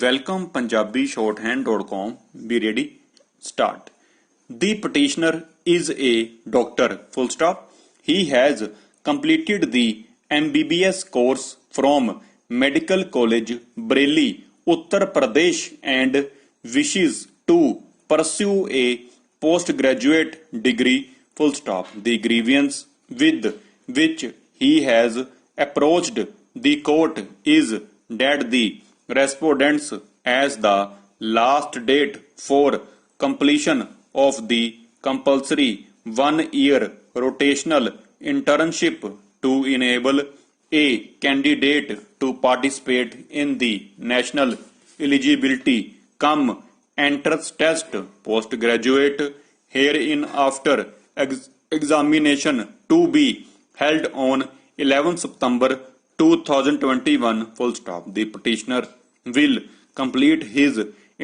Welcome punjabishorthand.com. Be ready. Start. The petitioner is a doctor. Full stop. He has completed the MBBS course from Medical College, Bareilly, Uttar Pradesh and wishes to pursue a postgraduate degree. Full stop. The grievance with which he has approached the court is that the respondents as the last date for completion of the compulsory 1-year rotational internship to enable a candidate to participate in the national eligibility cum entrance test postgraduate hereinafter examination to be held on 11 September 2021 full stop. The petitioner will complete his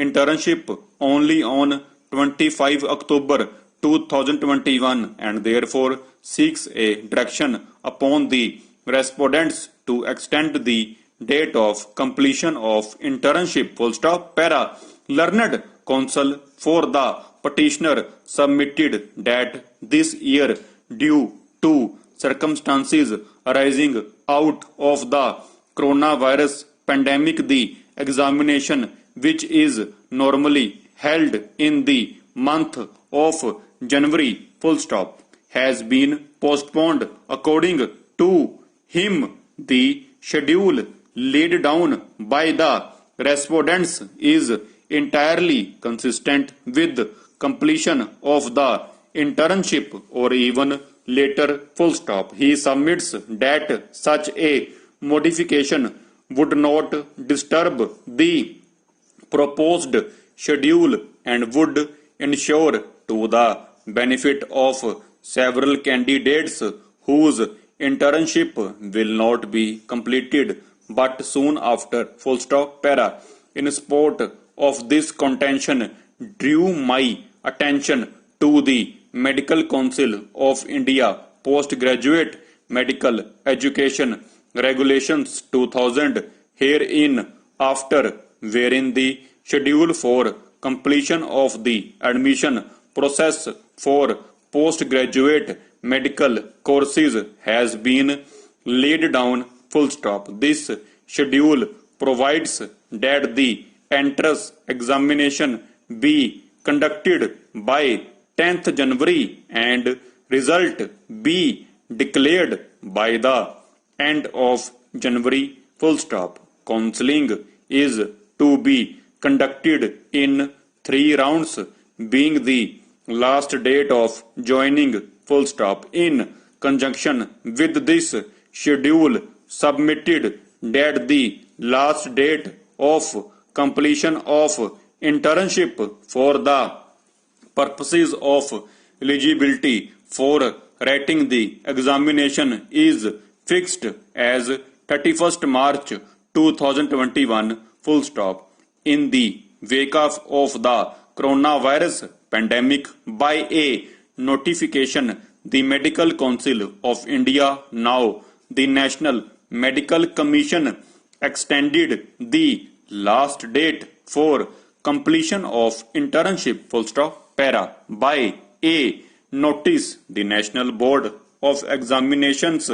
internship only on 25 October 2021 and therefore seeks a direction upon the respondents to extend the date of completion of internship full stop. Para learned counsel for the petitioner submitted that this year due to circumstances arising out of the coronavirus pandemic, the examination, which is normally held in the month of January, full stop, has been postponed. According to him, the schedule laid down by the respondents is entirely consistent with completion of the internship or even later full stop. He submits that such a modification would not disturb the proposed schedule and would ensure to the benefit of several candidates whose internship will not be completed but soon after full stop. Para in support of this contention drew my attention to the Medical Council of India Postgraduate Medical Education Regulations 2000 herein after, wherein the schedule for completion of the admission process for postgraduate medical courses has been laid down full stop. This schedule provides that the entrance examination be conducted by 10th January and result be declared by the end of January full stop. Counseling is to be conducted in 3 rounds, being the last date of joining full stop. In conjunction with this schedule submitted that the last date of completion of internship for the purposes of eligibility for writing the examination is fixed as 31st March 2021 full stop. In the wake of the coronavirus pandemic, by a notification, the Medical Council of India, now the National Medical Commission, extended the last date for completion of internship full stop. Para by a notice, the National Board of Examinations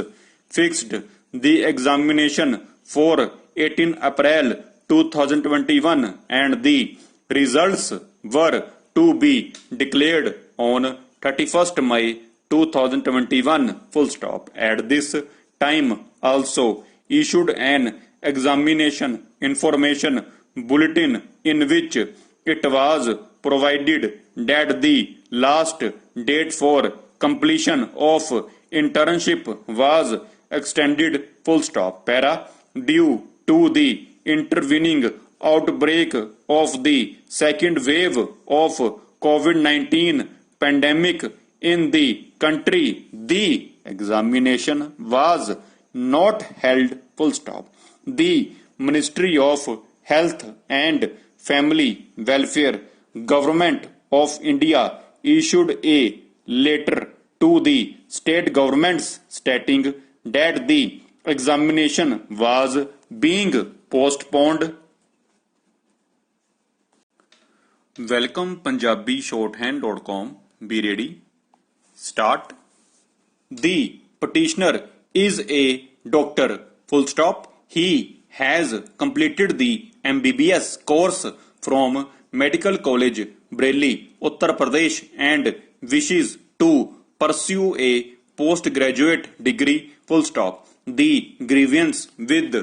fixed the examination for 18 April 2021 and the results were to be declared on 31st May 2021 full stop. At this time also issued an examination information bulletin in which it was provided that the last date for completion of internship was extended full stop. Para due to the intervening outbreak of the second wave of COVID-19 pandemic in the country, the examination was not held full stop. The Ministry of Health and Family Welfare, Government of India issued a letter to the state governments stating that the examination was being postponed Welcome PunjabiShorthand.com. Be ready. Start. The petitioner is a doctor. Full stop. He has completed the MBBS course from Medical College, Bareilly, Uttar Pradesh, and wishes to pursue a postgraduate degree. Full stop. The grievance with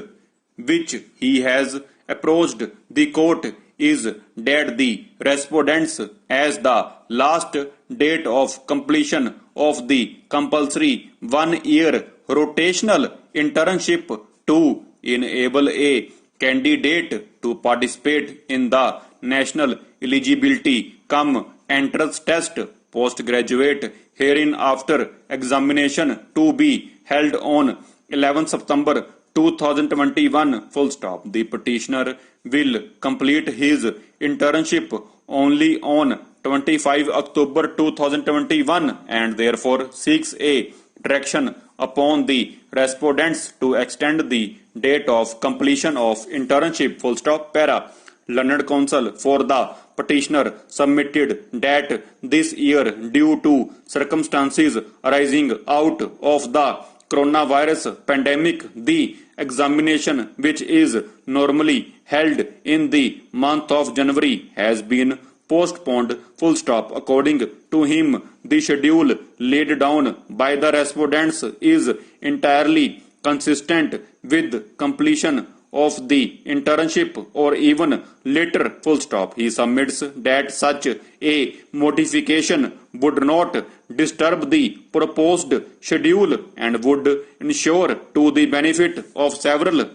which he has approached the court is that the respondents as the last date of completion of the compulsory 1 year rotational internship to enable a candidate to participate in the national eligibility cum entrance test postgraduate hereinafter examination to be held on 11 September 2021. Full stop. The petitioner will complete his internship only on 25 October 2021 and therefore seeks a direction upon the respondents to extend the date of completion of internship. Full stop. Para. Learned counsel for the petitioner submitted that this year, due to circumstances arising out of the coronavirus pandemic, the examination, which is normally held in the month of January, has been postponed. Full stop. According to him, the schedule laid down by the respondents is entirely consistent with completion of the internship or even later. Full stop. He submits that such a modification would not disturb the proposed schedule and would ensure to the benefit of several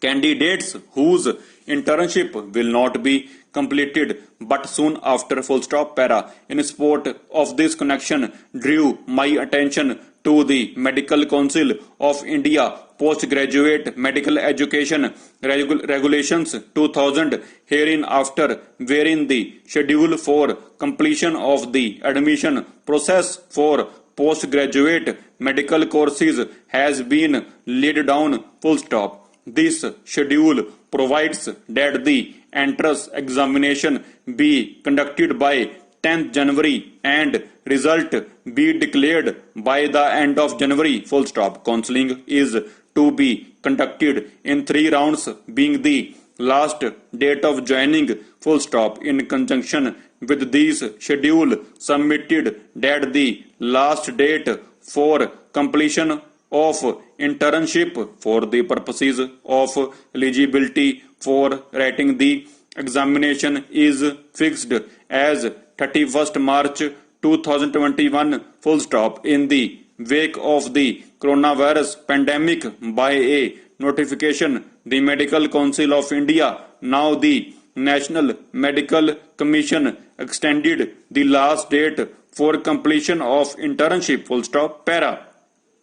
candidates whose internship will not be completed but soon after. Full stop. Para. In support of this connection, drew my attention to the Medical Council of India Postgraduate Medical Education Regulations 2000 hereinafter, wherein the schedule for completion of the admission process for postgraduate medical courses has been laid down. Full stop. This schedule provides that the entrance examination be conducted by 10th January and result be declared by the end of January. Full stop. Counseling is to be conducted in 3 rounds, being the last date of joining. Full stop. In conjunction with this schedule submitted that the last date for completion of internship for the purposes of eligibility for writing the examination is fixed as 31st March 2021. Full stop. In the wake of the coronavirus pandemic, by a notification, the Medical Council of India, now the National Medical Commission, extended the last date for completion of internship. Full stop. Para.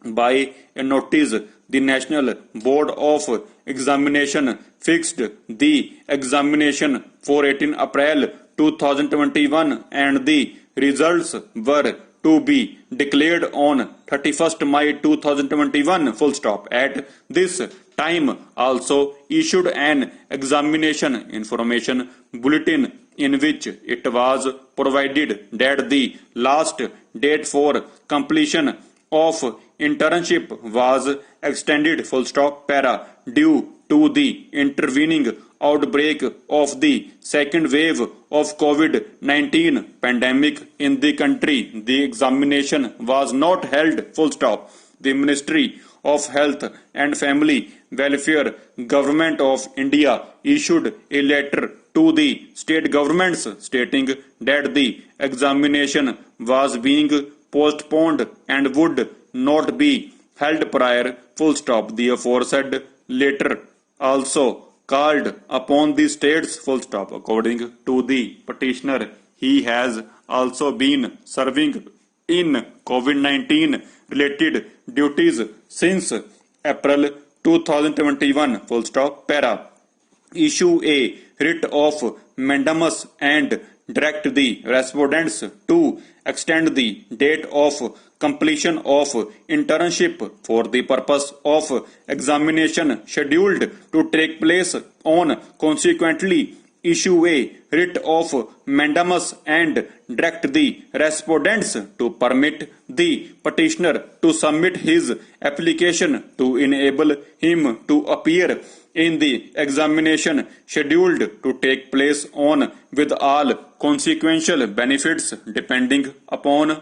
By a notice, the National Board of Examination fixed the examination for 18 April 2021 and the results were to be declared on 31st May 2021. Full stop. At this time also issued an examination information bulletin in which it was provided that the last date for completion of internship was extended. Full stop. Para. Due to the intervening outbreak of the second wave of COVID-19 pandemic in the country, the examination was not held. Full stop. The Ministry of Health and Family Welfare, Government of India, issued a letter to the state governments stating that the examination was being postponed and would not be held prior. Full stop. The aforesaid letter also called upon the states. Full stop. According to the petitioner, he has also been serving in COVID-19 related duties since April 2021. Full stop. Para. Issue a writ of mandamus and direct the respondents to extend the date of completion of internship for the purpose of examination scheduled to take place on consequently issue a writ of mandamus and direct the respondents to permit the petitioner to submit his application to enable him to appear in the examination scheduled to take place on with all consequential benefits depending upon